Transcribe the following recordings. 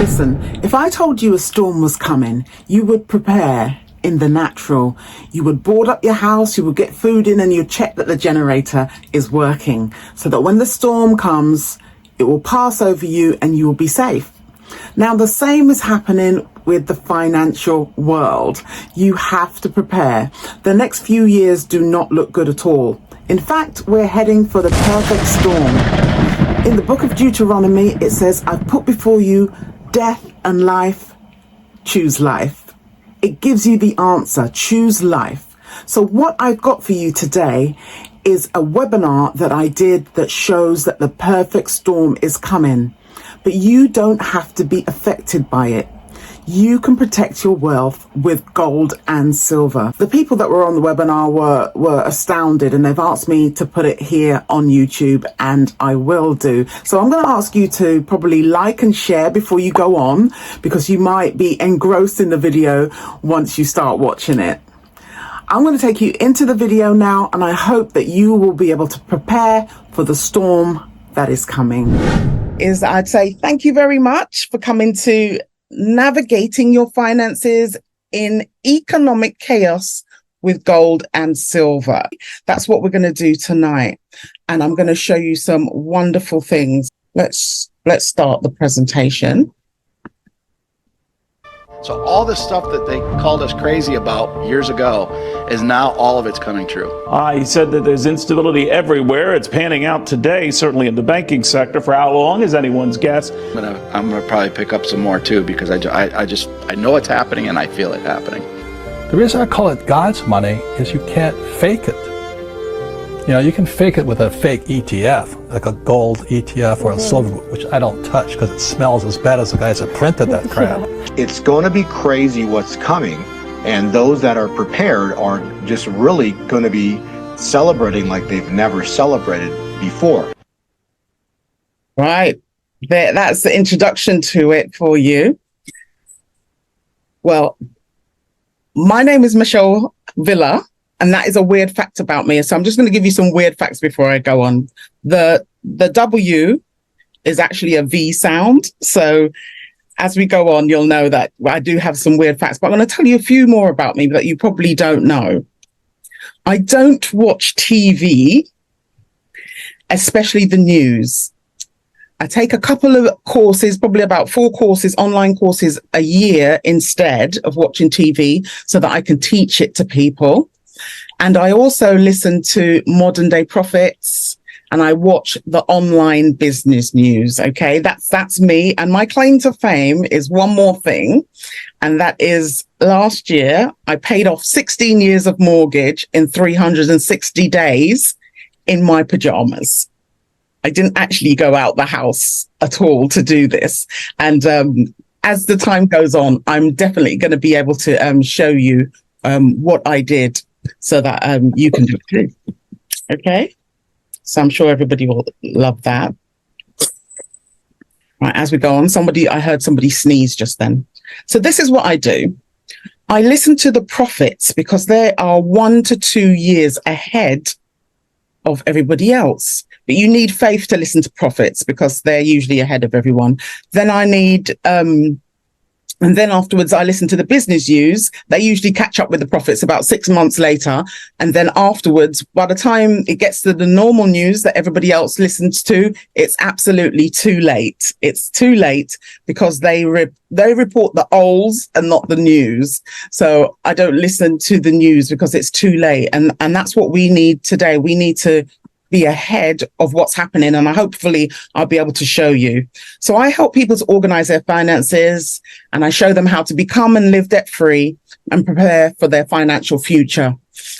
Listen, if I told you a storm was coming, you would prepare in the natural. You would board up your house, you would get food in, and you'd check that the generator is working so that when the storm comes, it will pass over you and you will be safe. Now, the same is happening with the financial world. You have to prepare. The next few years do not look good at all. In fact, we're heading for the perfect storm. In the book of Deuteronomy, it says, I've put before you death and life. Choose life. It gives you the answer. Choose life. So what I've got for you today is a webinar that I did that shows that the perfect storm is coming. But you don't have to be affected by it. You can protect your wealth with gold and silver. The people that were on the webinar were astounded, and they've asked me to put it here on YouTube, and I will do. So I'm going to ask you to probably like and share before you go on, because you might be engrossed in the video once you start watching it. I'm going to take you into the video now, and I hope that you will be able to prepare for the storm that is coming. I'd say thank you very much for coming to Navigating Your Finances in Economic Chaos with Gold and Silver. That's what we're going to do tonight. And I'm going to show you some wonderful things. Let's start the presentation. So all this stuff that they called us crazy about years ago is now all of it's coming true. He said that there's instability everywhere. It's panning out today, certainly in the banking sector. For how long is anyone's guess? I'm gonna probably pick up some more too, because I know it's happening and I feel it happening. The reason I call it God's money is you can't fake it. You know, you can fake it with a fake ETF, like a gold ETF or a silver, which I don't touch because it smells as bad as the guys that printed that crap. It's going to be crazy what's coming, and those that are prepared are just really going to be celebrating like they've never celebrated before. Right. That's the introduction to it for you. Well, my name is Michelle Villa. And that is a weird fact about me. So I'm just going to give you some weird facts before I go on. The W is actually a V sound. So as we go on, you'll know that I do have some weird facts. But I'm going to tell you a few more about me that you probably don't know. I don't watch TV, especially the news. I take a couple of courses, probably about 4 courses, online courses a year instead of watching TV, so that I can teach it to people. And I also listen to Modern Day Prophets, and I watch the online business news. Okay, that's me. And my claim to fame is one more thing. And that is last year, I paid off 16 years of mortgage in 360 days in my pajamas. I didn't actually go out the house at all to do this. And as the time goes on, I'm definitely going to be able to show you what I did, so that you can do it too. Okay? So I'm sure everybody will love that. Right, as we go on, I heard somebody sneeze just then. So this is what I do. I listen to the prophets because they are 1 to 2 years ahead of everybody else. But you need faith to listen to prophets because they're usually ahead of everyone. Then I need and then afterwards, I listen to the business news. They usually catch up with the prophets about 6 months later. And then afterwards, by the time it gets to the normal news that everybody else listens to, it's absolutely too late. It's too late because they report the olds and not the news. So I don't listen to the news because it's too late. And that's what we need today. We need to be ahead of what's happening, and hopefully I'll be able to show you. So I help people to organize their finances, and I show them how to become and live debt free and prepare for their financial future.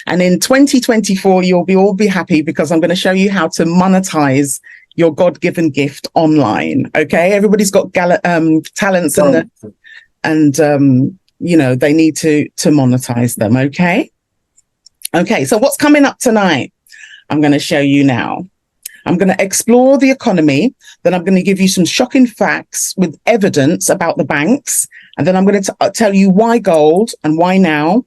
And in 2024, you'll all be happy because I'm going to show you how to monetize your God-given gift online. Okay, everybody's got talents, and you know, they need to monetize them. Okay, so what's coming up tonight? I'm going to show you now. I'm going to explore the economy. Then I'm going to give you some shocking facts with evidence about the banks. And then I'm going to tell you why gold and why now.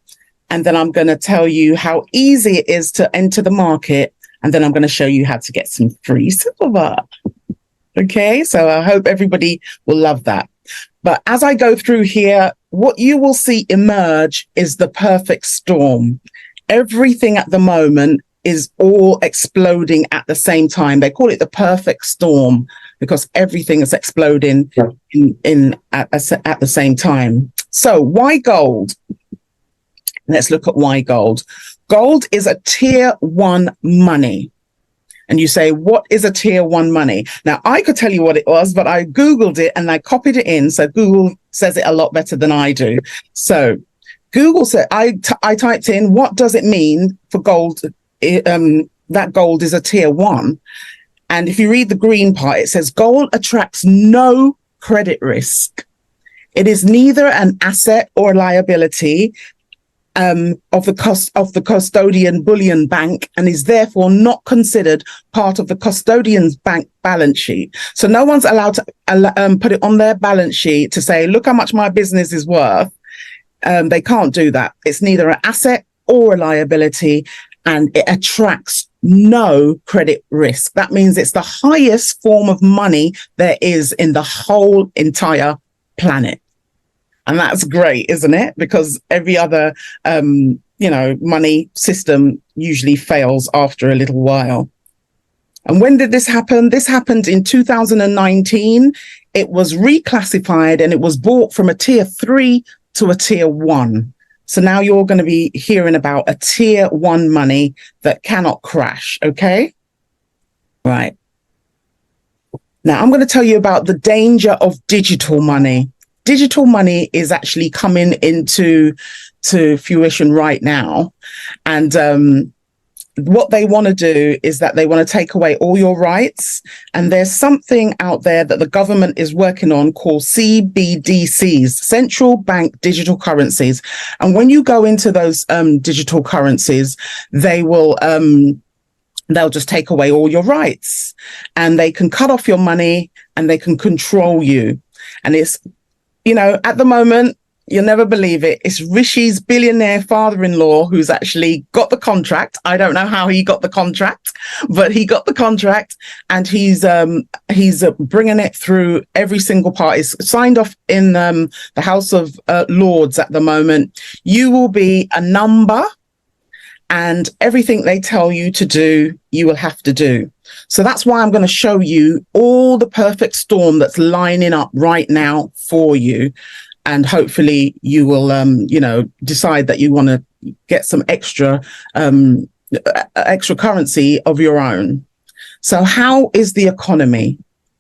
And then I'm going to tell you how easy it is to enter the market. And then I'm going to show you how to get some free silver. Okay, so I hope everybody will love that. But as I go through here, what you will see emerge is the perfect storm. Everything at the moment is all exploding at the same time. They call it the perfect storm because everything is exploding at the same time. So why gold? Let's look at why gold. Gold is a tier 1 money. And you say, what is a tier 1 money? Now, I could tell you what it was, but I Googled it and I copied it in. So Google says it a lot better than I do. So Google said, I typed in, what does it mean for gold? That gold is a tier 1. And if you read the green part, it says gold attracts no credit risk. It is neither an asset or liability of the custodian bullion bank and is therefore not considered part of the custodian's bank balance sheet. So no one's allowed to put it on their balance sheet to say, look how much my business is worth. They can't do that. It's neither an asset or a liability, and it attracts no credit risk. That means it's the highest form of money there is in the whole entire planet. And that's great, isn't it? Because every other, money system usually fails after a little while. And when did this happen? This happened in 2019. It was reclassified and it was bought from a tier 3 to a tier 1. So now you're going to be hearing about a tier 1 money that cannot crash. Okay. Right. Now I'm going to tell you about the danger of digital money. Digital money is actually coming into fruition right now. And what they want to do is that they want to take away all your rights. And there's something out there that the government is working on called CBDCs, central bank digital currencies. And when you go into those digital currencies, they will they'll just take away all your rights and they can cut off your money and they can control you. And it's, at the moment, you'll never believe it. It's Rishi's billionaire father-in-law who's actually got the contract. I don't know how he got the contract, but he got the contract and he's bringing it through every single part. It's signed off in the House of Lords at the moment. You will be a number and everything they tell you to do, you will have to do. So that's why I'm going to show you all the perfect storm that's lining up right now for you. And hopefully you will, decide that you want to get some extra currency of your own. So how is the economy?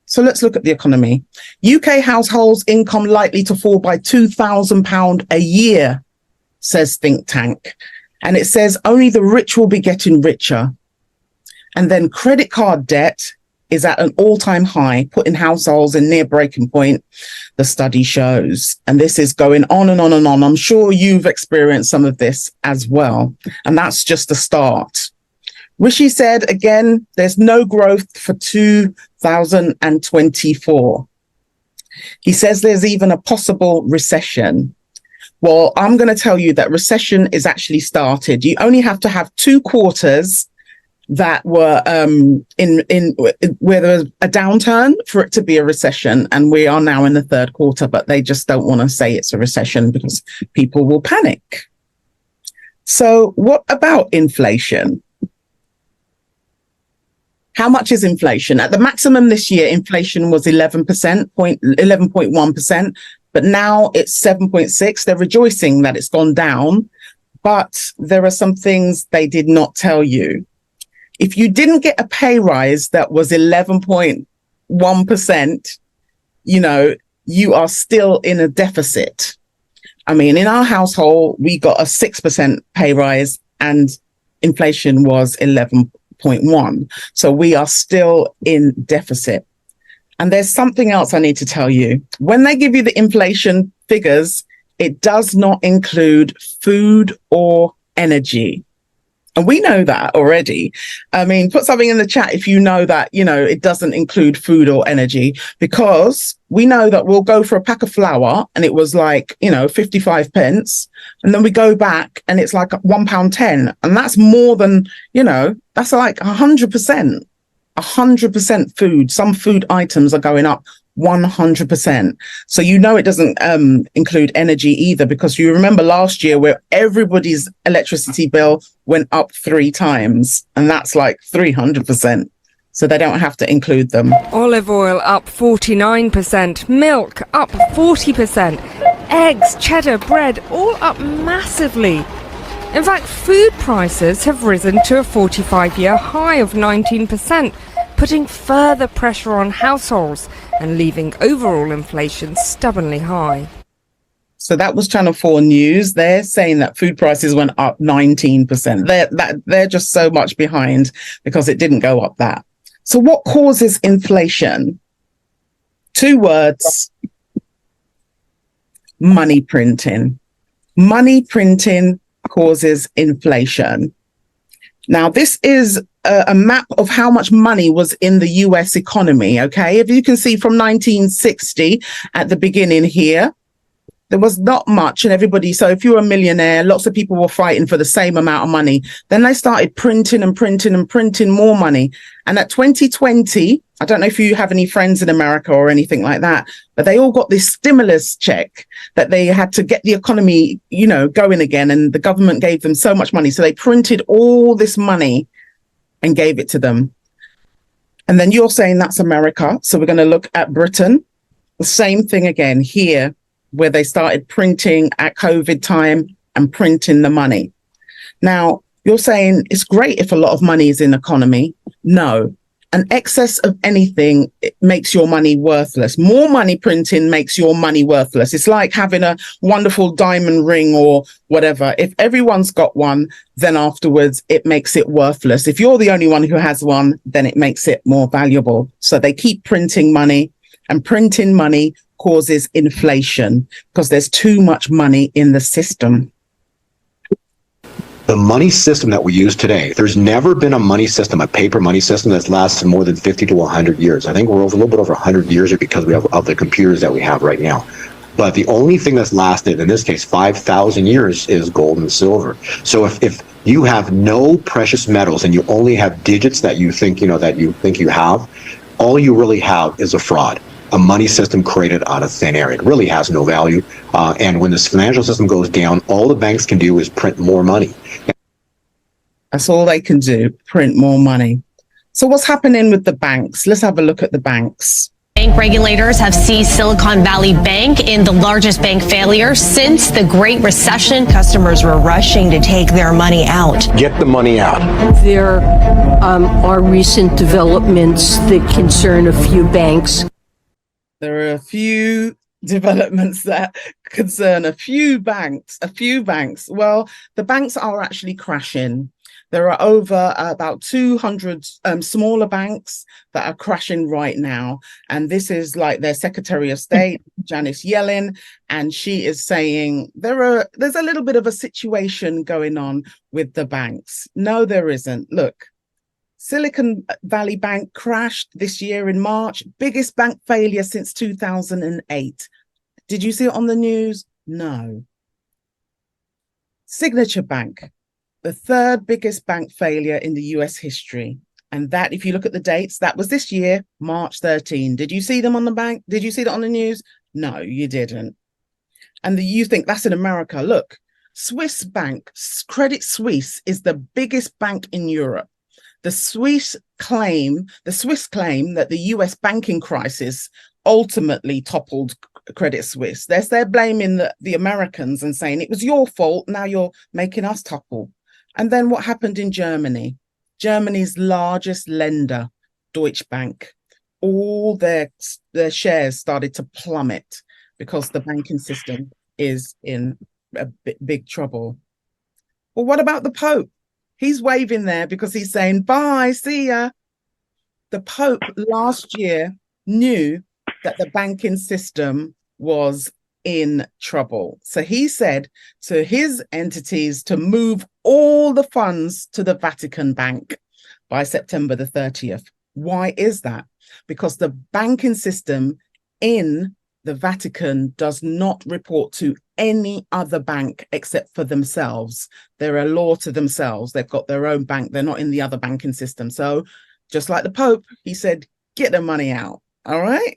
So let's look at the economy. UK households income likely to fall by £2,000 a year, says think tank. And it says only the rich will be getting richer. And then credit card debt is at an all-time high, putting households in near breaking point, the study shows. And this is going on and on and on. I'm sure you've experienced some of this as well. And that's just the start. Rishi said, again, there's no growth for 2024. He says there's even a possible recession. Well, I'm going to tell you that recession is actually started. You only have to have 2 quarters that were in where there was a downturn for it to be a recession, and we are now in the 3rd quarter, but they just don't want to say it's a recession because people will panic. So what about inflation? How much is inflation? At the maximum this year, inflation was 11.1%, but now it's 7.6. They're rejoicing that it's gone down, but there are some things they did not tell you. If you didn't get a pay rise that was 11.1%, you are still in a deficit. I mean, in our household, we got a 6% pay rise and inflation was 11.1. So we are still in deficit. And there's something else I need to tell you. When they give you the inflation figures, it does not include food or energy. And we know that already. I mean, put something in the chat if you know that, it doesn't include food or energy, because we know that we'll go for a pack of flour and it was like, 55 pence. And then we go back and it's like £1.10. And that's more than, that's like 100%. 100% food. Some food items are going up 100%. So you know it doesn't include energy either, because you remember last year where everybody's electricity bill went up 3 times, and that's like 300%. So they don't have to include them. Olive oil up 49%, milk up 40%, eggs, cheddar, bread all up massively. In fact, food prices have risen to a 45-year high of 19%, putting further pressure on households and leaving overall inflation stubbornly high. So that was Channel 4 News. They're saying that food prices went up 19%. They're just so much behind because it didn't go up that. So what causes inflation? 2 words: money printing. Money printing causes inflation. Now, this is a map of how much money was in the US economy, okay? If you can see from 1960 at the beginning here, there was not much, and everybody, so if you're a millionaire, lots of people were fighting for the same amount of money. Then they started printing and printing and printing more money. And at 2020, I don't know if you have any friends in America or anything like that, but they all got this stimulus check that they had to get the economy, you know, going again. And the government gave them so much money. So they printed all this money and gave it to them. And then you're saying that's America. So we're going to look at Britain. The same thing again here, where they started printing at COVID time and printing the money. Now, you're saying it's great if a lot of money is in the economy. No, an excess of anything, it makes your money worthless. More money printing makes your money worthless. It's like having a wonderful diamond ring or whatever. If everyone's got one, then afterwards it makes it worthless. If you're the only one who has one, then it makes it more valuable. So they keep printing money, and printing money causes inflation because there's too much money in the system. The money system that we use today, there's never been a money system, a paper money system that's lasted more than 50 to 100 years. I think we're over a little bit over 100 years because we have of the computers that we have right now. But the only thing that's lasted, in this case, 5,000 years is gold and silver. So if you have no precious metals and you only have digits that you think, you have, all you really have is a fraud. A money system created out of thin air. It really has no value. And when this financial system goes down, all the banks can do is print more money. That's all they can do, print more money. So what's happening with the banks? Let's have a look at the banks. Bank regulators have seized Silicon Valley Bank in the largest bank failure since the Great Recession. Customers were rushing to take their money out. Get the money out. There are recent developments that concern a few banks. There are a few developments that concern a few banks. Well, the banks are actually crashing. There are over about 200 smaller banks that are crashing right now. And this is like their Secretary of State, Janet Yellen, and she is saying there's a little bit of a situation going on with the banks. No, there isn't. Look. Silicon Valley Bank crashed this year in March, biggest bank failure since 2008. Did you see it on the news? No. Signature Bank, the 3rd biggest bank failure in the US history. And that, if you look at the dates, that was this year, March 13. Did you see them on the bank? Did you see that on the news? No, you didn't. And you think that's in America. Look, Swiss Bank, Credit Suisse is the biggest bank in Europe. The Swiss claim that the US banking crisis ultimately toppled Credit Suisse. They're blaming the Americans and saying it was your fault. Now you're making us topple. And then what happened in Germany? Germany's largest lender, Deutsche Bank, all their shares started to plummet because the banking system is in a big trouble. Well, what about the Pope? He's waving there because he's saying, bye, see ya. The Pope last year knew that the banking system was in trouble. So he said to his entities to move all the funds to the Vatican Bank by September the 30th. Why is that? Because the banking system in the Vatican does not report to any other bank except for themselves. They're a law to themselves. They've got their own bank. They're not in the other banking system. So just like the Pope, he said, get the money out. All right.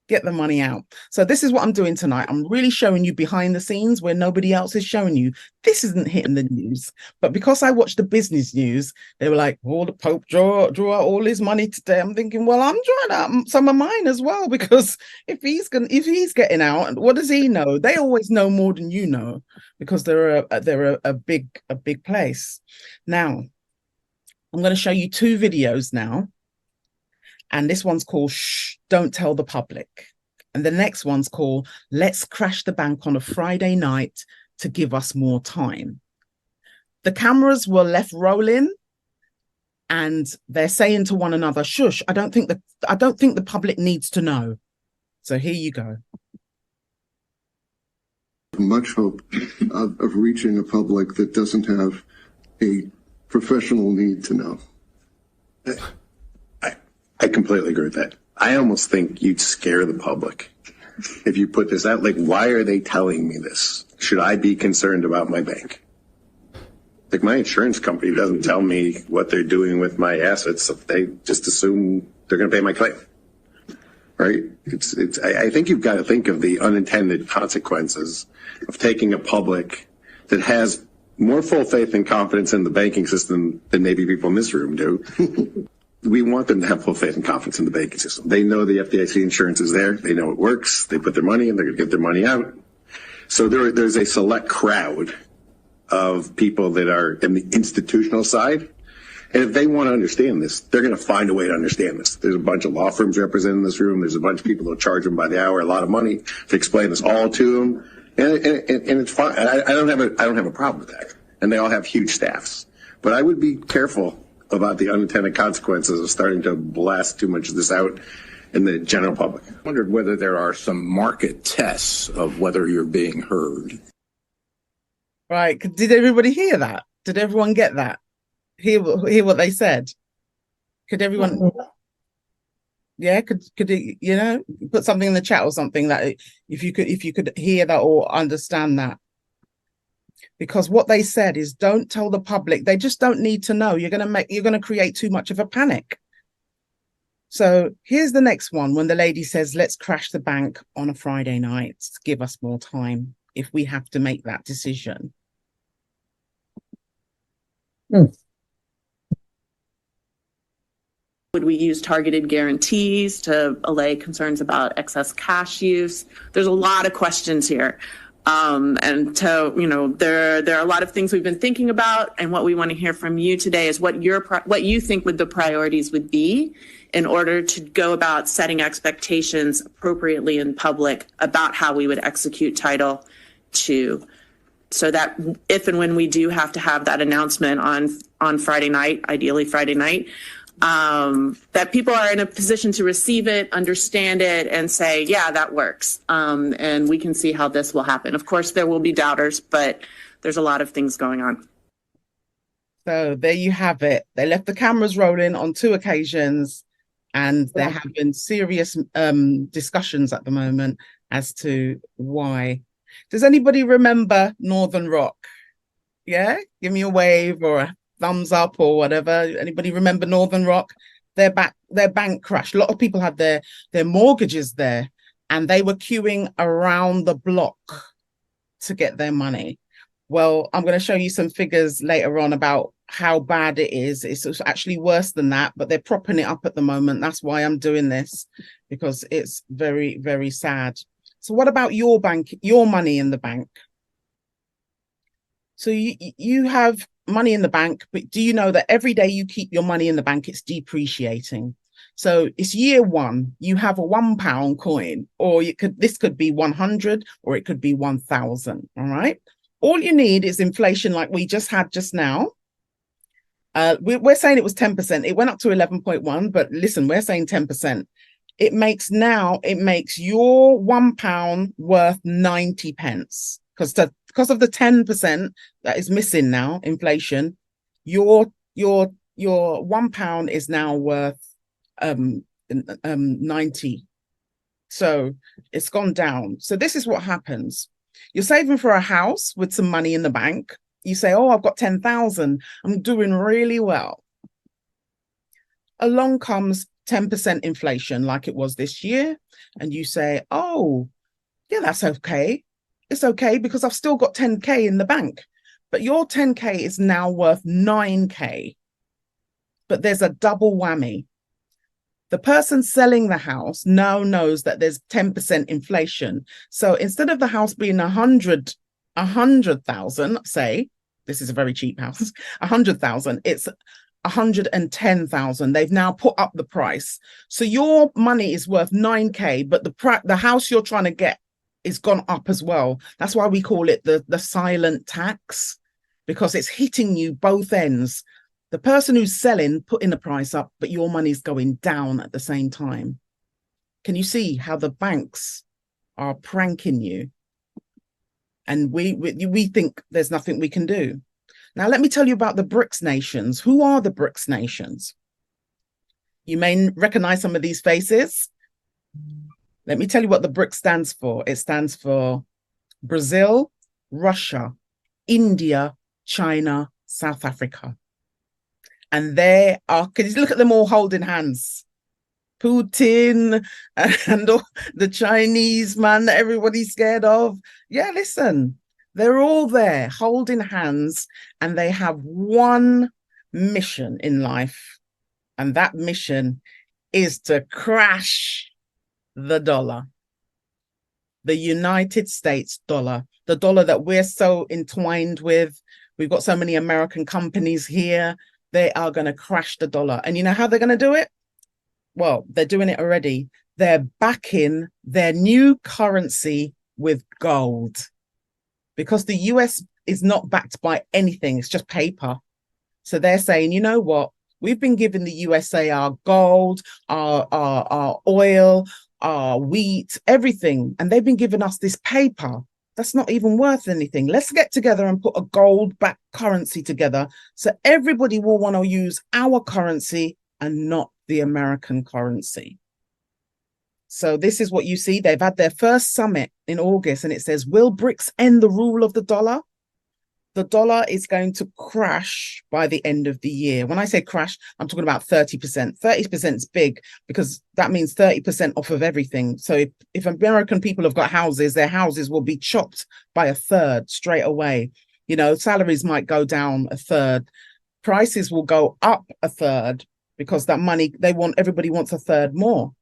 Get the money out. So this is what I'm doing tonight. I'm really showing you behind the scenes where nobody else is showing you. This isn't hitting the news. But because I watched the business news, they were like, oh, the Pope drew out all his money today. I'm thinking, well, I'm drawing out some of mine as well, because if he's getting out, what does he know? They always know more than you know, because they're a big place. Now, I'm going to show you 2 videos now. And this one's called Shh, Don't Tell the Public. And the next one's called Let's Crash the Bank on a Friday Night to Give Us More Time. The cameras were left rolling and they're saying to one another, shush, I don't think the public needs to know. So here you go. Much hope of reaching a public that doesn't have a professional need to know. I completely agree with that. I almost think you'd scare the public if you put this out. Like, why are they telling me this? Should I be concerned about my bank? Like, my insurance company doesn't tell me what they're doing with my assets. They just assume they're going to pay my claim. Right? I think you've got to think of the unintended consequences of taking a public that has more full faith and confidence in the banking system than maybe people in this room do. We want them to have full faith and confidence in the banking system. They know the FDIC insurance is there. They know it works. They put their money in. They're going to get their money out. So there's a select crowd of people that are in the institutional side. And if they want to understand this, they're going to find a way to understand this. There's a bunch of law firms represented in this room. There's a bunch of people who charge them by the hour a lot of money to explain this all to them. And it's fine. I don't have a problem with that. And they all have huge staffs. But I would be careful about the unintended consequences of starting to blast too much of this out in the general public. I wondered whether there are some market tests of whether you're being heard. Right. Did everybody hear that? Did everyone get that? Hear what they said? Could everyone? Yeah. Could it, put something in the chat or something that if you could hear that or understand that. Because what they said is, don't tell the public. They just don't need to know. You're going to create too much of a panic. So here's the next one. When the lady says, let's crash the bank on a Friday night, give us more time if we have to make that decision. Would we use targeted guarantees to allay concerns about excess cash use? There's a lot of questions here. And so, there are a lot of things we've been thinking about, and what we want to hear from you today is what you think the priorities would be in order to go about setting expectations appropriately in public about how we would execute Title II, so that if and when we do have to have that announcement on Friday night, ideally Friday night, that people are in a position to receive it, understand it, and say, yeah, that works. And we can see how this will happen. Of course, there will be doubters, but there's a lot of things going on. So there you have it. They left the cameras rolling on 2 occasions, and they're having serious discussions at the moment as to why. Does anybody remember Northern Rock? Yeah? Give me a wave or a thumbs up or whatever. Anybody remember Northern Rock? Their bank crashed. A lot of people had their mortgages there, and they were queuing around the block to get their money. Well, I'm going to show you some figures later on about how bad it is. It's actually worse than that, but they're propping it up at the moment. That's why I'm doing this, because it's very, very sad. So what about your bank, your money in the bank? So you have money in the bank, but do you know that every day you keep your money in the bank, it's depreciating? So it's year 1, you have a £1 coin, or this could be 100, or it could be 1,000. All right. All you need is inflation, like we just had just now. We're saying it was 10%. It went up to 11.1, but listen, we're saying 10%. It makes your £1 worth 90 pence, because of the 10% that is missing now, inflation. Your £1 is now worth 90. So it's gone down. So this is what happens. You're saving for a house with some money in the bank. You say, oh, I've got 10,000. I'm doing really well. Along comes 10% inflation like it was this year, and you say, oh, yeah, that's okay. It's okay because I've still got 10K in the bank. But your 10K is now worth 9K. But there's a double whammy. The person selling the house now knows that there's 10% inflation. So instead of the house being 100,000, say, this is a very cheap house, 100,000, it's 110,000. They've now put up the price. So your money is worth 9K, but the house you're trying to get is gone up as well. That's why we call it the silent tax, because it's hitting you both ends. The person who's selling putting the price up, but your money's going down at the same time. Can you see how the banks are pranking you? And we think there's nothing we can do. Now, let me tell you about the BRICS nations. Who are the BRICS nations? You may recognize some of these faces. Let me tell you what the BRICS stands for. It stands for Brazil, Russia, India, China, South Africa. And they are, can you look at them all holding hands? Putin and the Chinese man that everybody's scared of. Yeah, listen, they're all there holding hands, and they have one mission in life. And that mission is to crash the dollar, the United States dollar, the dollar that we're so entwined with. We've got so many American companies here. They are going to crash the dollar. And you know how they're going to do it? Well, they're doing it already. They're backing their new currency with gold, because the US is not backed by anything. It's just paper. So they're saying, you know what? We've been giving the USA our gold, our oil, our wheat, everything. And they've been giving us this paper that's not even worth anything. Let's get together and put a gold-backed currency together so everybody will want to use our currency and not the American currency. So this is what you see. They've had their first summit in August, and it says, will BRICS end the rule of the dollar? The dollar is going to crash by the end of the year. When I say crash, I'm talking about 30%. 30% is big, because that means 30% off of everything. So if American people have got houses, their houses will be chopped by a third straight away. You know, salaries might go down a third. Prices will go up a third, because that money, everybody wants a third more.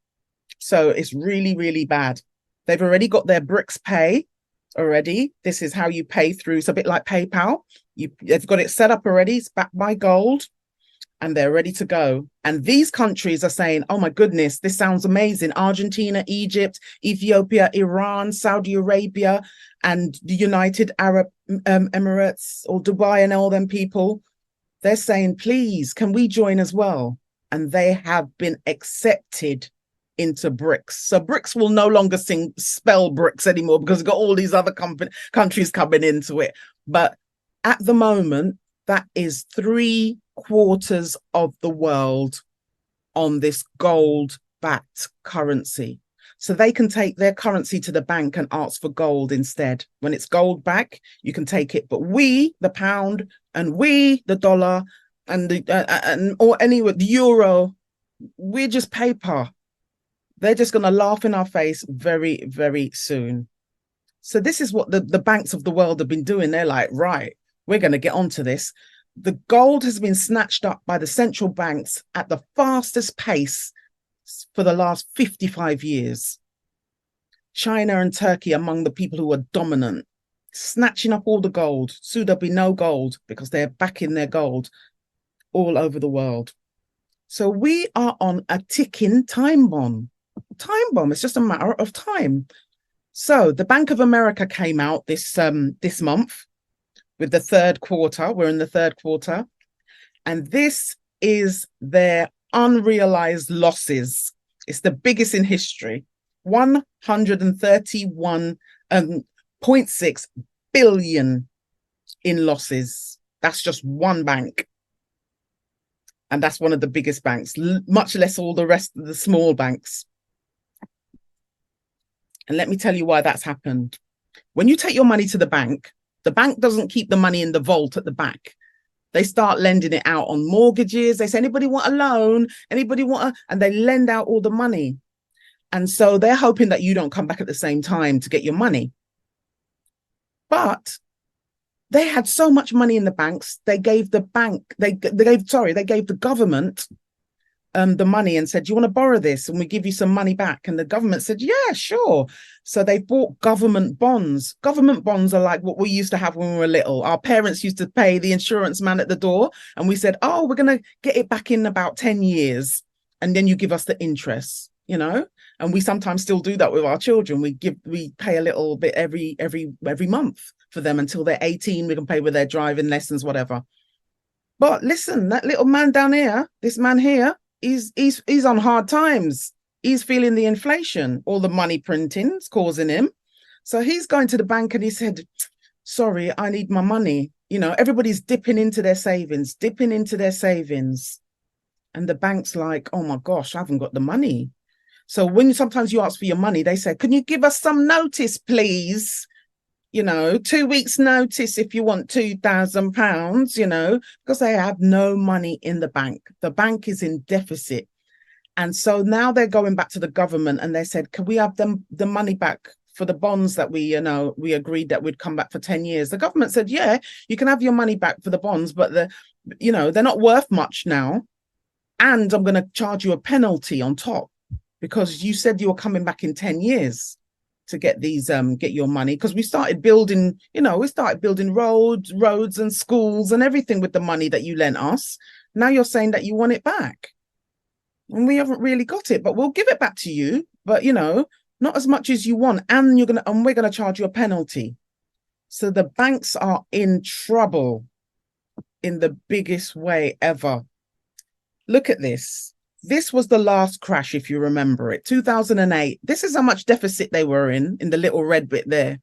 So it's really, really bad. They've already got their BRICS pay already. This is how you pay through. It's a bit like PayPal. They've got it set up already. It's backed by gold, and they're ready to go. And these countries are saying, oh my goodness, this sounds amazing. Argentina, Egypt, Ethiopia, Iran, Saudi Arabia, and the United Arab Emirates, or Dubai, and all them people. They're saying, please, can we join as well? And they have been accepted into BRICS. So BRICS will no longer spell BRICS anymore, because we've got all these other countries coming into it. But at the moment, that is 3/4 of the world on this gold-backed currency. So they can take their currency to the bank and ask for gold instead. When it's gold back, you can take it. But we, the pound, and we, the dollar, and the euro, we're just paper. They're just going to laugh in our face very, very soon. So this is what the banks of the world have been doing. They're like, right, we're going to get onto this. The gold has been snatched up by the central banks at the fastest pace for the last 55 years. China and Turkey among the people who are dominant, snatching up all the gold. Soon there'll be no gold, because they're backing their gold all over the world. So we are on a ticking time bomb. It's just a matter of time. So the Bank of America came out this month with the third quarter. We're in the third quarter, and this is their unrealized losses. It's the biggest in history. 131.6 billion in losses. That's just one bank. And that's one of the biggest banks, much less all the rest of the small banks. And let me tell you why that's happened. When you take your money to the bank doesn't keep the money in the vault at the back. They start lending it out on mortgages. They say, anybody want a loan? Anybody want and they lend out all the money. And so they're hoping that you don't come back at the same time to get your money. But they had so much money in the banks, they gave the government the money and said, do you want to borrow this? And we give you some money back. And the government said, yeah, sure. So they bought government bonds. Government bonds are like what we used to have when we were little. Our parents used to pay the insurance man at the door. And we said, oh, we're going to get it back in about 10 years. And then you give us the interest, you know? And we sometimes still do that with our children. We pay a little bit every month for them until they're 18. We can pay with their driving lessons, whatever. But listen, that little man down here, this man here, he's on hard times. He's feeling the inflation, all the money printing's causing him. So he's going to the bank and he said, sorry, I need my money. You know, everybody's dipping into their savings. And the bank's like, oh my gosh, I haven't got the money. So when sometimes you ask for your money, they say, can you give us some notice, please? You know, 2 weeks notice if you want £2,000, you know, because they have no money in the bank. The bank is in deficit. And so now they're going back to the government and they said, can we have the money back for the bonds that we agreed that would come back for 10 years? The government said, yeah, you can have your money back for the bonds, but they're not worth much now. And I'm going to charge you a penalty on top because you said you were coming back in 10 years to get these, get your money. Because we started building roads and schools and everything with the money that you lent us. Now you're saying that you want it back. And we haven't really got it, but we'll give it back to you. But, you know, not as much as you want. And we're going to charge you a penalty. So the banks are in trouble in the biggest way ever. Look at this. This was the last crash, if you remember it, 2008. This is how much deficit they were in the little red bit there.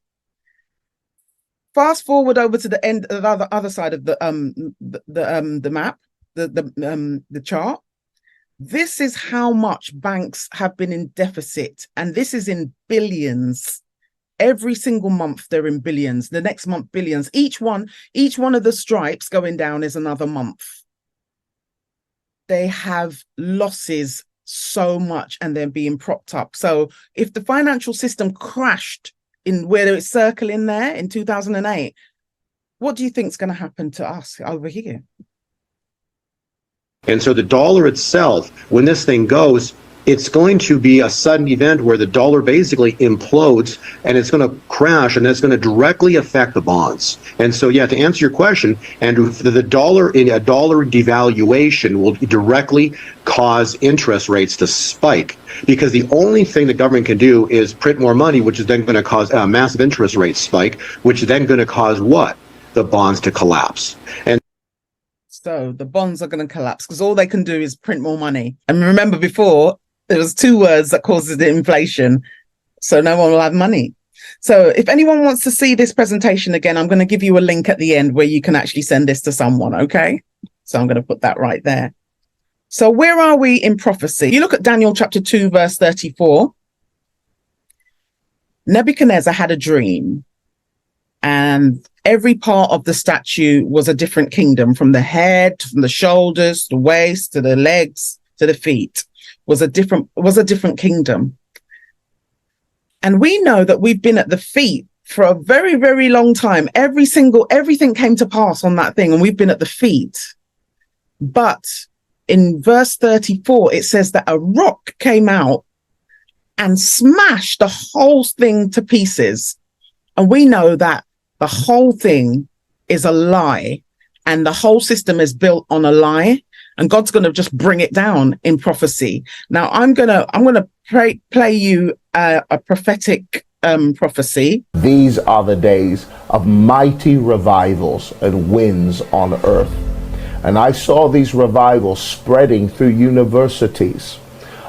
Fast forward over to the end, the other side of the map, the chart. This is how much banks have been in deficit, and this is in billions. Every single month they're in billions. The next month, billions. Each one of the stripes going down is another month. They have losses so much and they're being propped up. So if the financial system crashed in where it's circling there in 2008, what do you think is going to happen to us over here? And so the dollar itself, when this thing goes, it's going to be a sudden event where the dollar basically implodes and it's going to crash, and that's going to directly affect the bonds. And so, yeah, to answer your question, Andrew, the dollar in a dollar devaluation will directly cause interest rates to spike, because the only thing the government can do is print more money, which is then going to cause a massive interest rate spike, which is then going to cause what? The bonds to collapse. And so the bonds are going to collapse because all they can do is print more money. And remember before, there was two words that causes the inflation. So no one will have money. So if anyone wants to see this presentation again, I'm going to give you a link at the end where you can actually send this to someone. Okay. So I'm going to put that right there. So where are we in prophecy? You look at Daniel chapter 2, verse 34. Nebuchadnezzar had a dream, and every part of the statue was a different kingdom, from the head, from the shoulders, the waist, to the legs, to the feet. Was a different kingdom. And we know that we've been at the feet for a very, very long time. Everything came to pass on that thing, and we've been at the feet. But in verse 34, it says that a rock came out and smashed the whole thing to pieces. And we know that the whole thing is a lie, and the whole system is built on a lie. And God's going to just bring it down in prophecy. Now, I'm gonna play you a prophetic prophecy. These are the days of mighty revivals and winds on earth. And I saw these revivals spreading through universities.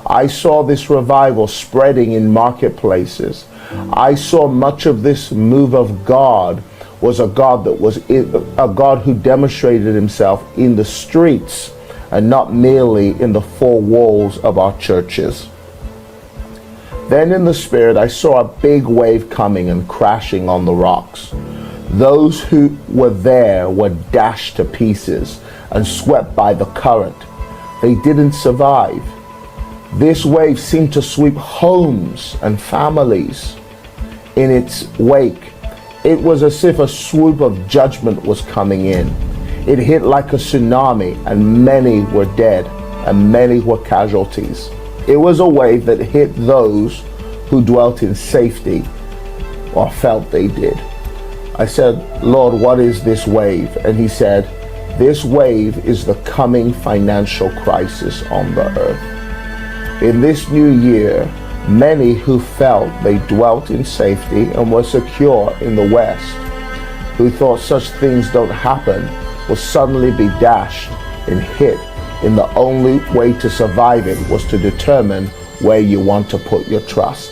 I saw this revival spreading in marketplaces. I saw much of this move of God was a God who demonstrated himself in the streets, and not merely in the four walls of our churches. Then in the spirit, I saw a big wave coming and crashing on the rocks. Those who were there were dashed to pieces and swept by the current. They didn't survive. This wave seemed to sweep homes and families in its wake. It was as if a swoop of judgment was coming in. It hit like a tsunami, and many were dead and many were casualties. It was a wave that hit those who dwelt in safety or felt they did. I said, Lord, what is this wave? And he said, this wave is the coming financial crisis on the earth. In this new year, many who felt they dwelt in safety and were secure in the West, who thought such things don't happen, will suddenly be dashed and hit, and the only way to survive it was to determine where you want to put your trust.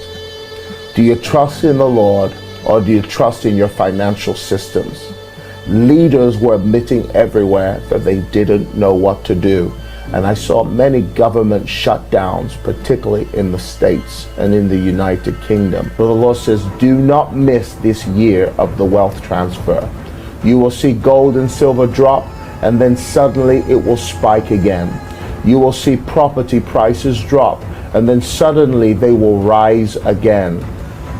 Do you trust in the Lord, or do you trust in your financial systems? Leaders were admitting everywhere that they didn't know what to do. And I saw many government shutdowns, particularly in the States and in the United Kingdom. But the Lord says, do not miss this year of the wealth transfer. You will see gold and silver drop, and then suddenly it will spike again. You will see property prices drop, and then suddenly they will rise again.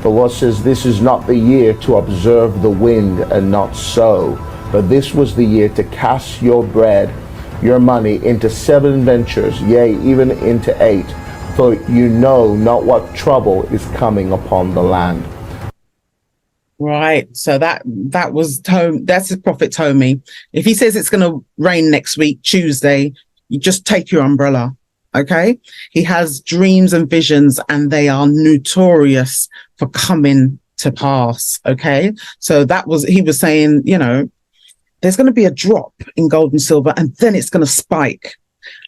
The Lord says this is not the year to observe the wind and not sow, but this was the year to cast your bread, your money into 7 ventures, yea, even into 8, for you know not what trouble is coming upon the land. Right. So that's the prophet Tommy. If he says it's going to rain next week, Tuesday, you just take your umbrella. Okay. He has dreams and visions, and they are notorious for coming to pass. Okay. So he was saying, there's going to be a drop in gold and silver, and then it's going to spike.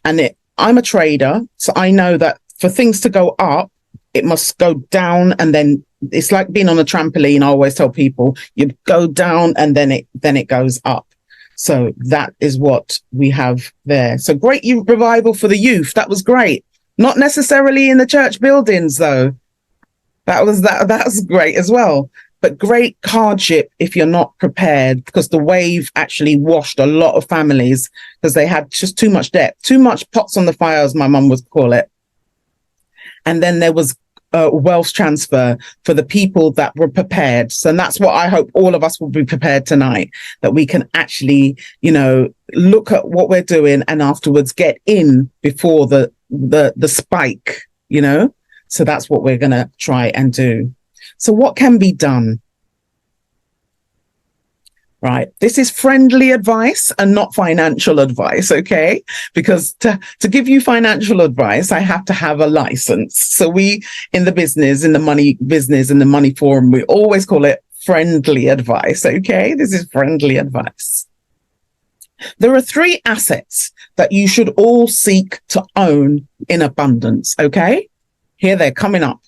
And I'm a trader, so I know that for things to go up, it must go down, and then it's like being on a trampoline. I always tell people you go down and then it goes up. So that is what we have there. So great revival for the youth. That was great. Not necessarily in the church buildings though. That was great as well. But great hardship if you're not prepared, because the wave actually washed a lot of families because they had just too much debt, too much pots on the fire, as my mum would call it. And then there was wealth transfer for the people that were prepared. So that's what I hope all of us will be prepared tonight, that we can actually, look at what we're doing and afterwards get in before the spike, So that's what we're going to try and do. So what can be done? Right. This is friendly advice and not financial advice, okay? Because to give you financial advice, I have to have a license. So we, in the money business, in the money forum, we always call it friendly advice, okay? This is friendly advice. There are 3 assets that you should all seek to own in abundance, okay? Here they're coming up.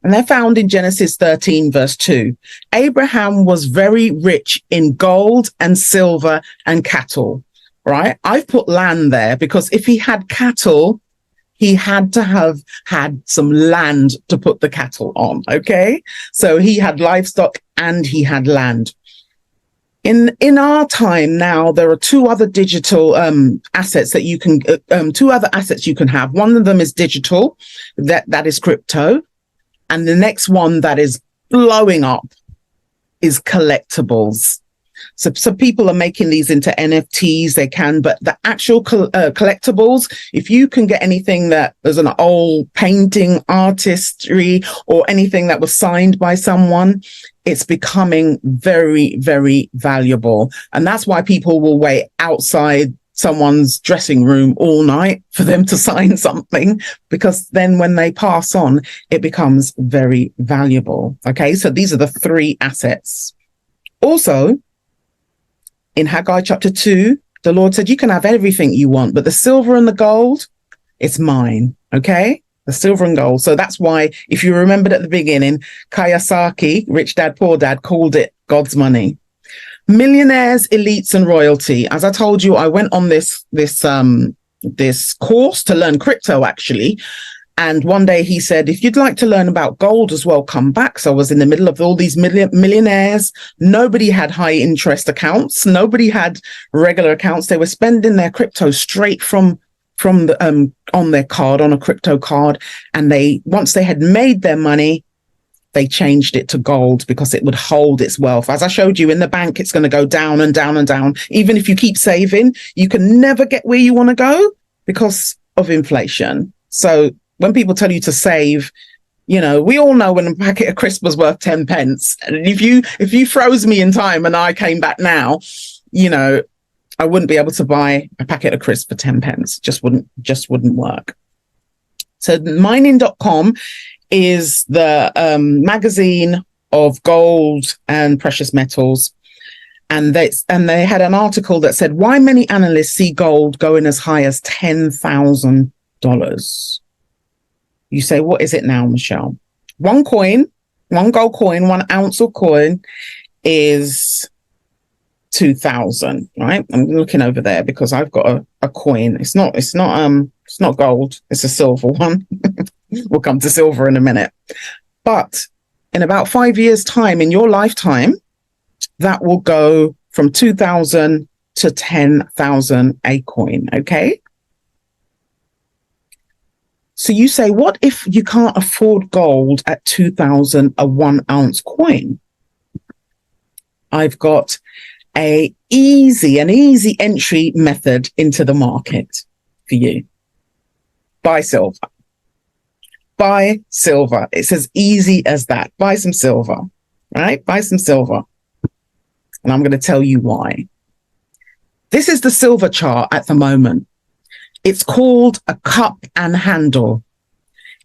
And they're found in Genesis 13, verse 2. Abraham was very rich in gold and silver and cattle, right? I've put land there because if he had cattle, he had to have had some land to put the cattle on, okay? So he had livestock and he had land. In our time now, there are 2 other digital assets that you can, 2 other assets you can have. One of them is digital, that is crypto. And the next one that is blowing up is collectibles. So people are making these into NFTs, they can, but the actual collectibles, if you can get anything that is an old painting, artistry, or anything that was signed by someone, it's becoming very, very valuable. And that's why people will wait outside someone's dressing room all night for them to sign something, because then when they pass on, it becomes very valuable. Okay, so these are the 3 assets. Also, in Haggai chapter 2, the Lord said, you can have everything you want, but the silver and the gold, it's mine. Okay, the silver and gold. So that's why, if you remembered at the beginning, Kiyosaki, Rich Dad, Poor Dad, called it God's money. Millionaires, elites, and royalty. As I told you, I went on this course to learn crypto, actually. And one day he said, if you'd like to learn about gold as well, come back. So I was in the middle of all these millionaires. Nobody had high interest accounts. Nobody had regular accounts. They were spending their crypto straight from the on their card, on a crypto card. And once they had made their money, they changed it to gold because it would hold its wealth. As I showed you in the bank, it's going to go down and down and down. Even if you keep saving, you can never get where you want to go because of inflation. So when people tell you to save, you know, we all know when a packet of crisps was worth 10 pence. And if you froze me in time and I came back now, you know, I wouldn't be able to buy a packet of crisps for 10 pence. Just wouldn't work. So mining.com is the magazine of gold and precious metals. And they had an article that said why many analysts see gold going as high as $10,000. You say, what is it now, Michelle? One gold coin, 1 ounce of coin is 2,000, right? I'm looking over there because I've got a coin. It's not gold. It's a silver one. We'll come to silver in a minute. But in about 5 years' time, in your lifetime, that will go from 2,000 to 10,000 a coin, okay? So you say, what if you can't afford gold at 2,000 a 1 ounce coin? I've got an easy entry method into the market for you. Buy silver. Buy silver. It's as easy as that. Buy some silver, right? Buy some silver. And I'm going to tell you why. This is the silver chart at the moment. It's called a cup and handle.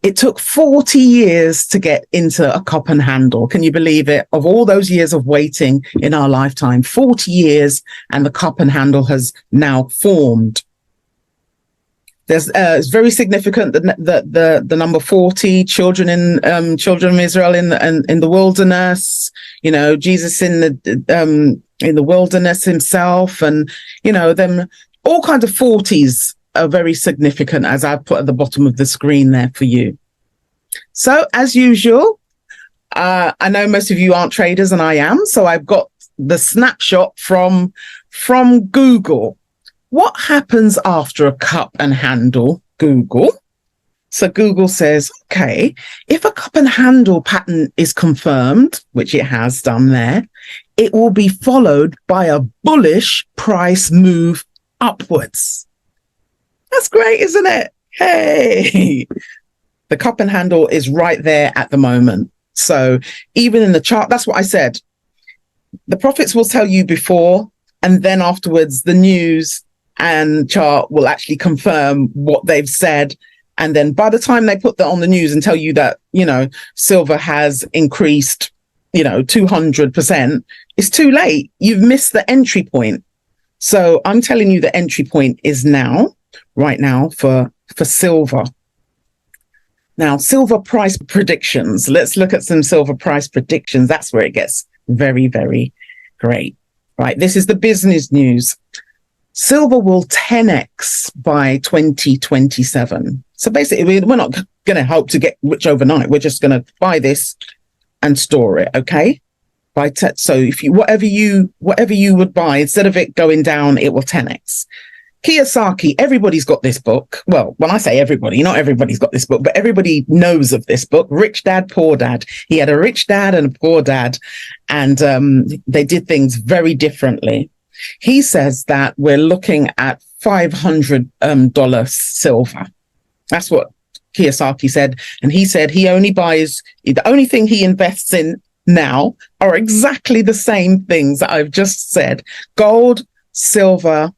It took 40 years to get into a cup and handle. Can you believe it? Of all those years of waiting in our lifetime, 40 years, and the cup and handle has now formed. It's very significant that the number 40, children of Israel in the wilderness, you know, Jesus in the wilderness himself, and you know, them all kinds of 40s are very significant, as I put at the bottom of the screen there for you. So as usual, I know most of you aren't traders and I am, so I've got the snapshot from Google. What happens after a cup and handle, Google? So Google says, okay, if a cup and handle pattern is confirmed, which it has done there, it will be followed by a bullish price move upwards. That's great, isn't it? Hey, the cup and handle is right there at the moment. So even in the chart, that's what I said. The prophets will tell you before, and then afterwards, the news and chart will actually confirm what they've said. And then by the time they put that on the news and tell you that, you know, silver has increased, you know, 200%, it's too late. You've missed the entry point. So I'm telling you the entry point is now, right now, for silver. Now, silver price predictions. Let's look at some silver price predictions. That's where it gets very, very great. Right. This is the business news. Silver will 10x by 2027. So basically, we're not going to hope to get rich overnight. We're just going to buy this and store it. Okay. So if you, whatever you would buy, instead of it going down, it will 10x. Kiyosaki, everybody's got this book. Well, when I say everybody, not everybody's got this book, but everybody knows of this book, Rich Dad, Poor Dad. He had a rich dad and a poor dad, and they did things very differently. He says that we're looking at $500 silver. That's what Kiyosaki said. And he said he only buys, the only thing he invests in now are exactly the same things that I've just said: gold, silver,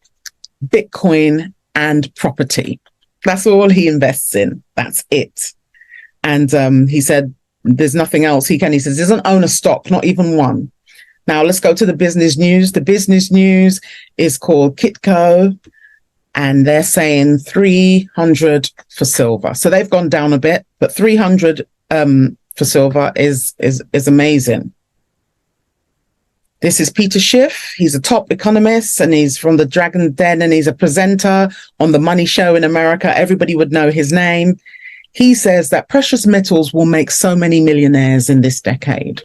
Bitcoin, and property. That's all he invests in. That's it. And he said there's nothing else he can. He says he doesn't own a stock, not even one. Now let's go to the business news. The business news is called Kitco, and they're saying 300 for silver. So they've gone down a bit, but 300 for silver is amazing. This is Peter Schiff. He's a top economist, and he's from the Dragon Den, and he's a presenter on the Money Show in America. Everybody would know his name. he says that precious metals will make so many millionaires in this decade.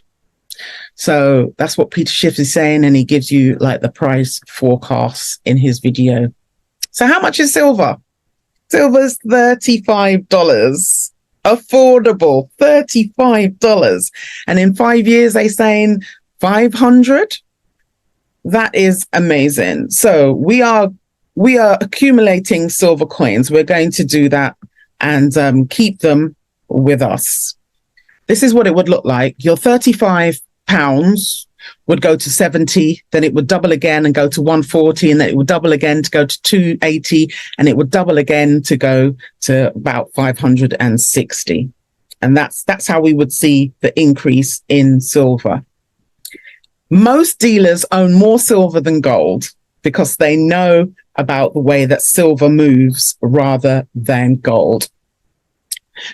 So that's what Peter Schiff is saying, and he gives you like the price forecasts in his video. So how much is silver? Silver's $35. Affordable, $35. And in 5 years, they're saying 500. That is amazing. So we are accumulating silver coins. We're going to do that and keep them with us. This is what it would look like. Your 35 pounds would go to 70, then it would double again and go to 140, and then it would double again to go to 280, and it would double again to go to about 560. And that's how we would see the increase in silver. Most dealers own more silver than gold because they know about the way that silver moves rather than gold.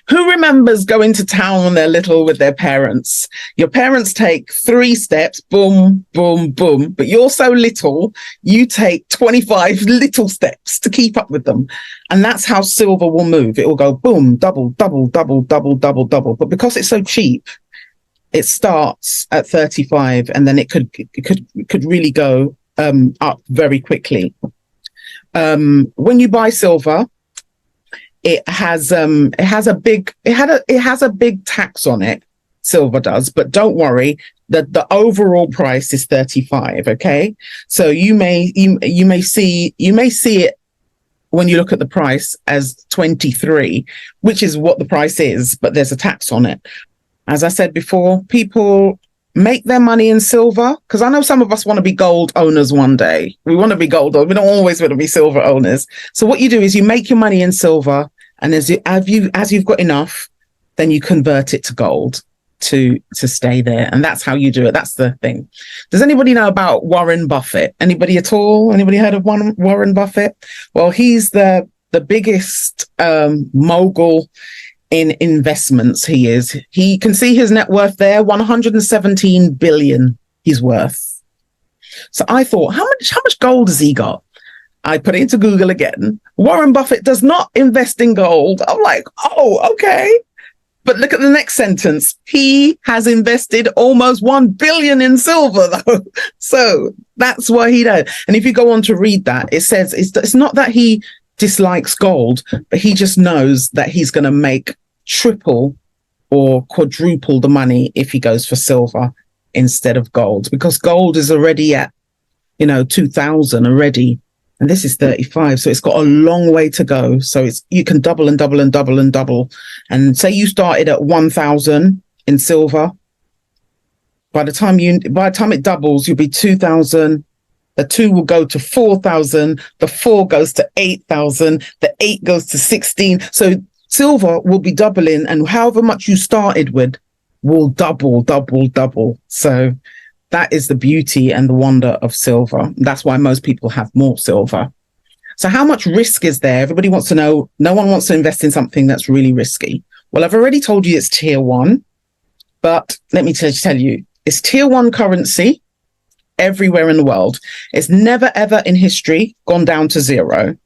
Who remembers going to town when they're little with their parents? Your parents take 3 steps, boom, boom, boom, but you're so little, you take 25 little steps to keep up with them. And that's how silver will move. It will go boom, double, double, double, double, double, double. But because it's so cheap, it starts at 35 and then it could really go up very quickly. When you buy silver, it has a big tax on it. Silver does, but don't worry. The overall price is 35. Okay, so you may see it when you look at the price as 23, which is what the price is, but there's a tax on it. As I said before, people make their money in silver, because I know some of us want to be gold owners one day. We want to be gold owners. We don't always want to be silver owners. So what you do is you make your money in silver, and as you've got enough, then you convert it to gold to stay there. And that's how you do it. That's the thing. Does anybody know about Warren Buffett? Anybody at all? Anybody heard of Warren Buffett? Well, he's the biggest mogul in investments. He can see his net worth there, 117 billion he's worth. So I thought, how much gold has he got? I put it into Google again. Warren Buffett does not invest in gold. I'm like, oh, okay. But look at the next sentence. He has invested almost 1 billion in silver, though. So that's what he does. And if you go on to read that, it says it's not that he dislikes gold, but he just knows that he's going to make triple or quadruple the money if he goes for silver instead of gold, because gold is already at 2,000 already, and this is 35, so it's got a long way to go. So you can double and double and double and double. And say you started at 1,000 in silver, by the time it doubles, you'll be 2,000. The 2 will go to 4,000. The 4 goes to 8,000. The 8 goes to 16. So silver will be doubling, and however much you started with will double, double, double. So that is the beauty and the wonder of silver. That's why most people have more silver. So how much risk is there? Everybody wants to know. No one wants to invest in something that's really risky. Well, I've already told you it's tier 1, but let me tell you, it's tier 1 currency everywhere in the world. It's never, ever in history gone down to 0.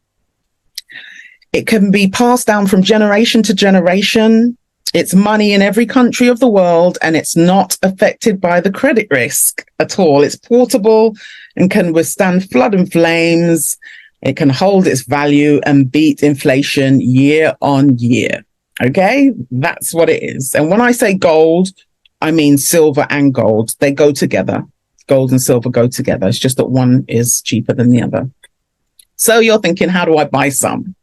It can be passed down from generation to generation. It's money in every country of the world, and it's not affected by the credit risk at all. It's portable and can withstand flood and flames. It can hold its value and beat inflation year on year. Okay, that's what it is. And when I say gold, I mean silver and gold. They go together. Gold and silver go together. It's just that one is cheaper than the other. So you're thinking, how do I buy some?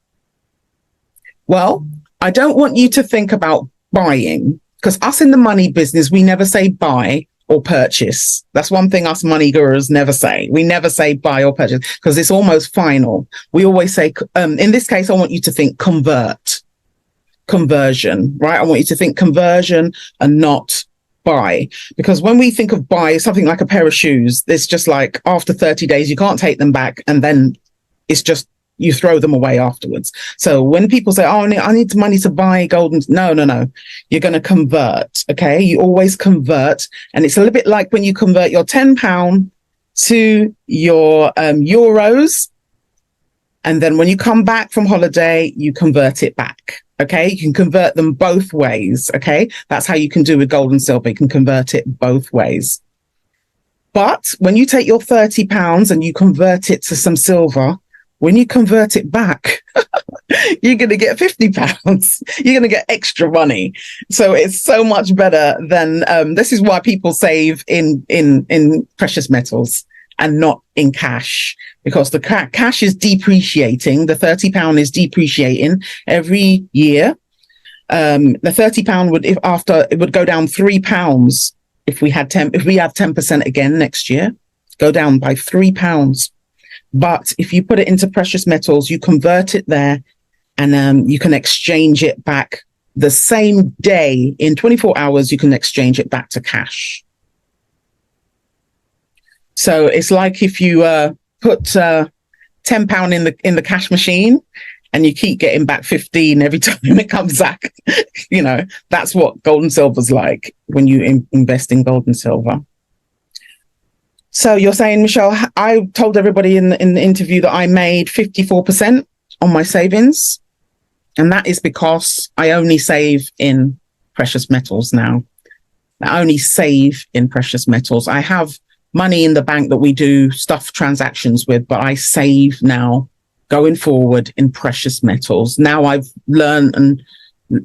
Well, I don't want you to think about buying, because us in the money business, we never say buy or purchase. That's one thing us money gurus never say. We never say buy or purchase because it's almost final. We always say, in this case, I want you to think conversion, right? I want you to think conversion and not buy, because when we think of buy, something like a pair of shoes, it's just like after 30 days, you can't take them back. And then it's just, you throw them away afterwards. So when people say, oh, I need money to buy gold, no. You're going to convert, okay? You always convert. And it's a little bit like when you convert your £10 to your euros, And then when you come back from holiday, you convert it back. Okay. You can convert them both ways. Okay. That's how you can do with gold and silver. You can convert it both ways. But when you take your £30 and you convert it to some silver, when you convert it back, you're going to get £50. You're going to get extra money. So it's so much better than, this is why people save in precious metals and not in cash, because the cash is depreciating. The £30 is depreciating every year. The £30 would, if after, it would go down £3 if we have 10% again next year, go down by £3. But if you put it into precious metals, you convert it there, and you can exchange it back the same day. In 24 hours, you can exchange it back to cash. So it's like if you put £10 in the cash machine, and you keep getting back 15 every time it comes back. You know, that's what gold and silver's like when you invest in gold and silver. So you're saying, Michelle, I told everybody in the interview that I made 54% on my savings. And that is because I only save in precious metals now. I only save in precious metals. I have money in the bank that we do stuff transactions with, but I save now going forward in precious metals. Now I've learned and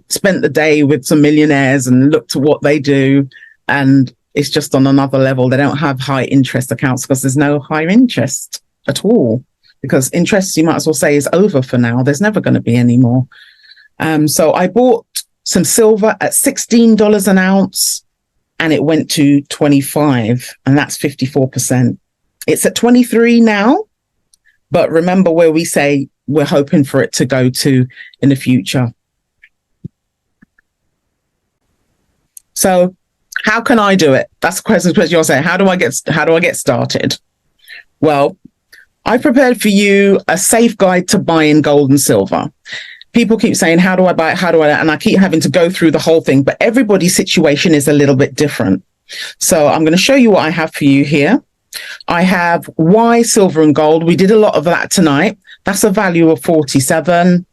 spent the day with some millionaires and looked at what they do, and it's just on another level. They don't have high interest accounts because there's no high interest at all, because interest, you might as well say, is over for now. There's never going to be any more. So I bought some silver at $16 an ounce, and it went to 25, and that's 54%. It's at 23 now. But remember where we say we're hoping for it to go to in the future. So how can I do it? That's the question you're saying. How do I get started? Well, I prepared for you a safe guide to buying gold and silver. People keep saying, how do I buy it? How do I? And I keep having to go through the whole thing, but everybody's situation is a little bit different. So I'm going to show you what I have for you here. I have why silver and gold. We did a lot of that tonight. That's a value of 47.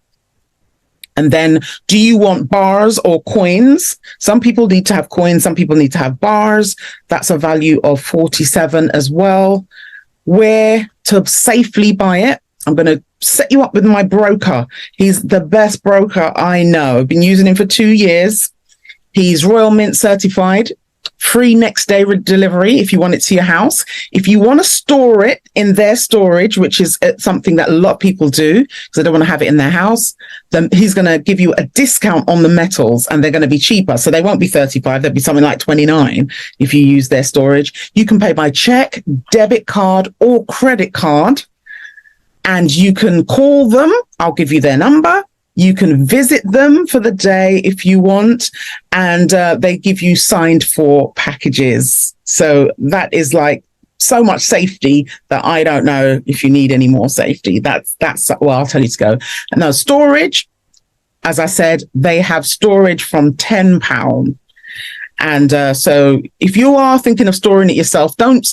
And then, do you want bars or coins? Some people need to have coins. Some people need to have bars. That's a value of 47 as well. Where to safely buy it? I'm going to set you up with my broker. He's the best broker I know. I've been using him for 2 years. He's Royal Mint certified. Free next day delivery if you want it to your house. If you want to store it in their storage, which is something that a lot of people do because they don't want to have it in their house, then he's going to give you a discount on the metals, and they're going to be cheaper. So they won't be 35. They'll be something like 29 if you use their storage. You can pay by check, debit card, or credit card, and you can call them. I'll give you their number. You can visit them for the day if you want, and they give you signed for packages. So that is like so much safety that I don't know if you need any more safety. That's well, I'll tell you to go. Now, storage, as I said, they have storage from £10. And so if you are thinking of storing it yourself, don't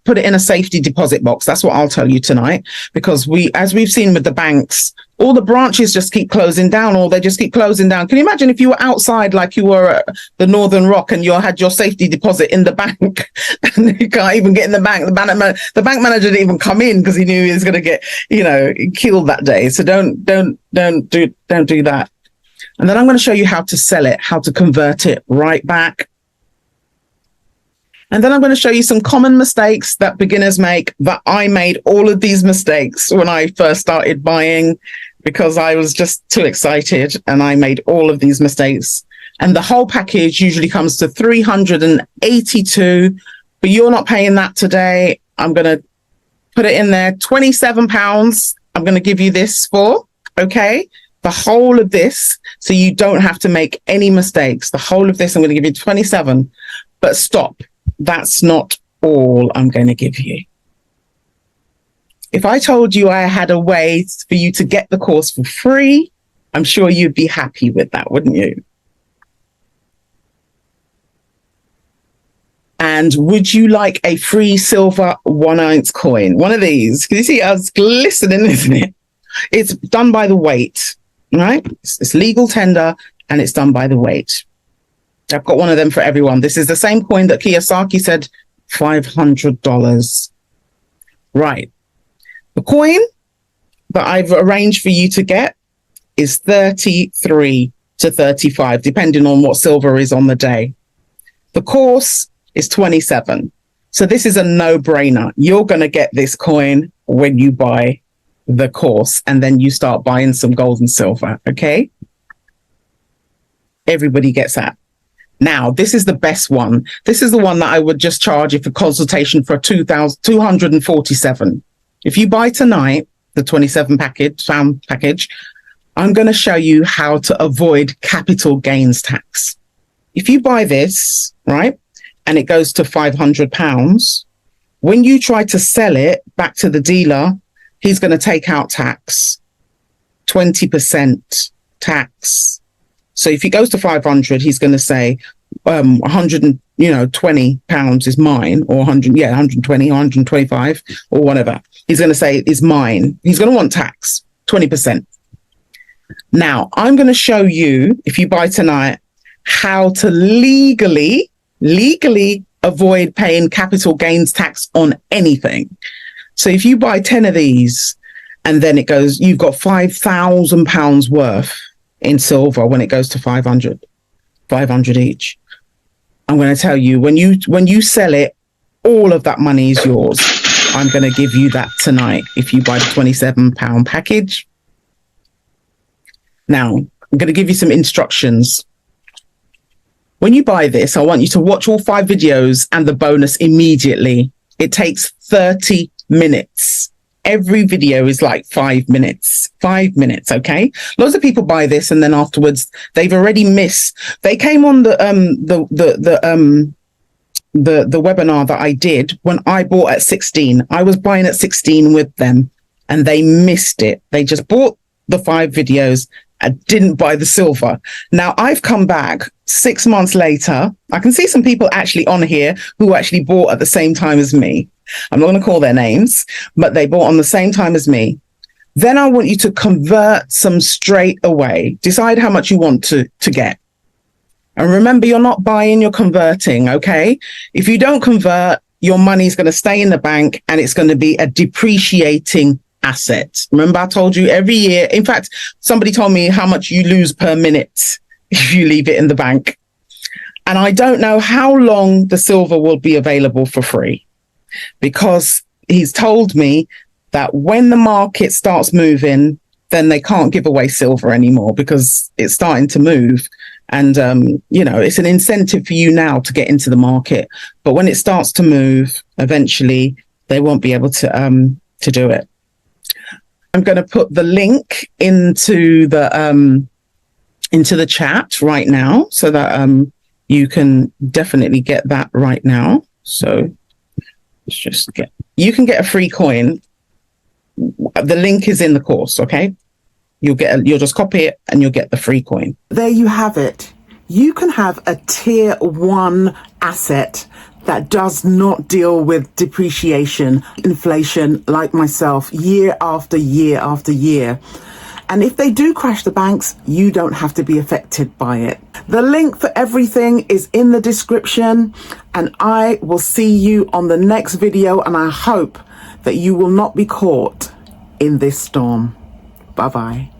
put it in a safety deposit box. That's what I'll tell you tonight, because as we've seen with the banks, all the branches just keep closing down, or they just keep closing down. Can you imagine if you were outside, like you were at the Northern Rock, and you had your safety deposit in the bank, and you can't even get in the bank? The bank manager didn't even come in because he knew he was going to get, killed that day. So don't do that. And then I'm going to show you how to sell it, how to convert it right back. And then I'm going to show you some common mistakes that beginners make, that I made all of these mistakes when I first started buying, because I was just too excited and I made all of these mistakes. And the whole package usually comes to $382, but you're not paying that today. I'm going to put it in there, £27. I'm going to give you this for, okay? The whole of this, so you don't have to make any mistakes. The whole of this, I'm going to give you 27, but stop. That's not all I'm going to give you. If I told you I had a way for you to get the course for free, I'm sure you'd be happy with that, wouldn't you? And would you like a free silver 1 ounce coin? One of these. Can you see how it's glistening, isn't it? It's done by the weight, right? It's legal tender and it's done by the weight. I've got one of them for everyone. This is the same coin that Kiyosaki said, $500. Right. The coin that I've arranged for you to get is 33 to 35, depending on what silver is on the day. The course is 27. So this is a no-brainer. You're going to get this coin when you buy the course, and then you start buying some gold and silver, okay? Everybody gets that. Now, this is the best one. This is the one that I would just charge you for consultation for $2,247. If you buy tonight, the 27 pound package, I'm going to show you how to avoid capital gains tax. If you buy this, right, and it goes to £500, when you try to sell it back to the dealer, he's going to take out tax, 20% tax. So if it goes to 500, he's going to say, 120 pounds is mine, or 120, 125, or whatever. He's going to say is mine. He's going to want tax, 20%. Now, I'm going to show you, if you buy tonight, how to legally avoid paying capital gains tax on anything. So if you buy 10 of these, and then it goes, you've got £5,000 worth in silver when it goes to 500 each. I'm going to tell you, when you sell it, all of that money is yours. I'm going to give you that tonight if you buy the 27 pound package. Now, I'm going to give you some instructions. When you buy this, I want you to watch all 5 videos and the bonus immediately. It takes 30 minutes. Every video is like 5 minutes. 5 minutes, okay? Lots of people buy this and then afterwards they've already missed. They came on the webinar that I did when I bought at 16. I was buying at 16 with them and they missed it. They just bought the 5 videos and didn't buy the silver. Now I've come back 6 months later. I can see some people actually on here who actually bought at the same time as me. I'm not going to call their names, but they bought on the same time as me. Then I want you to convert some straight away. Decide how much you want to get. And remember, you're not buying, you're converting, okay? If you don't convert, your money's going to stay in the bank and it's going to be a depreciating asset. Remember, I told you every year. In fact, somebody told me how much you lose per minute if you leave it in the bank. And I don't know how long the silver will be available for free, because he's told me that when the market starts moving, then they can't give away silver anymore because it's starting to move. And, it's an incentive for you now to get into the market. But when it starts to move, eventually they won't be able to do it. I'm going to put the link into the chat right now so that you can definitely get that right now. So you can get a free coin. The link is in the course, okay? You'll just copy it and you'll get the free coin. There you have it. You can have a tier 1 asset that does not deal with depreciation, inflation, like myself, year after year after year. And if they do crash the banks, you don't have to be affected by it. The link for everything is in the description, and I will see you on the next video, and I hope that you will not be caught in this storm. Bye-bye.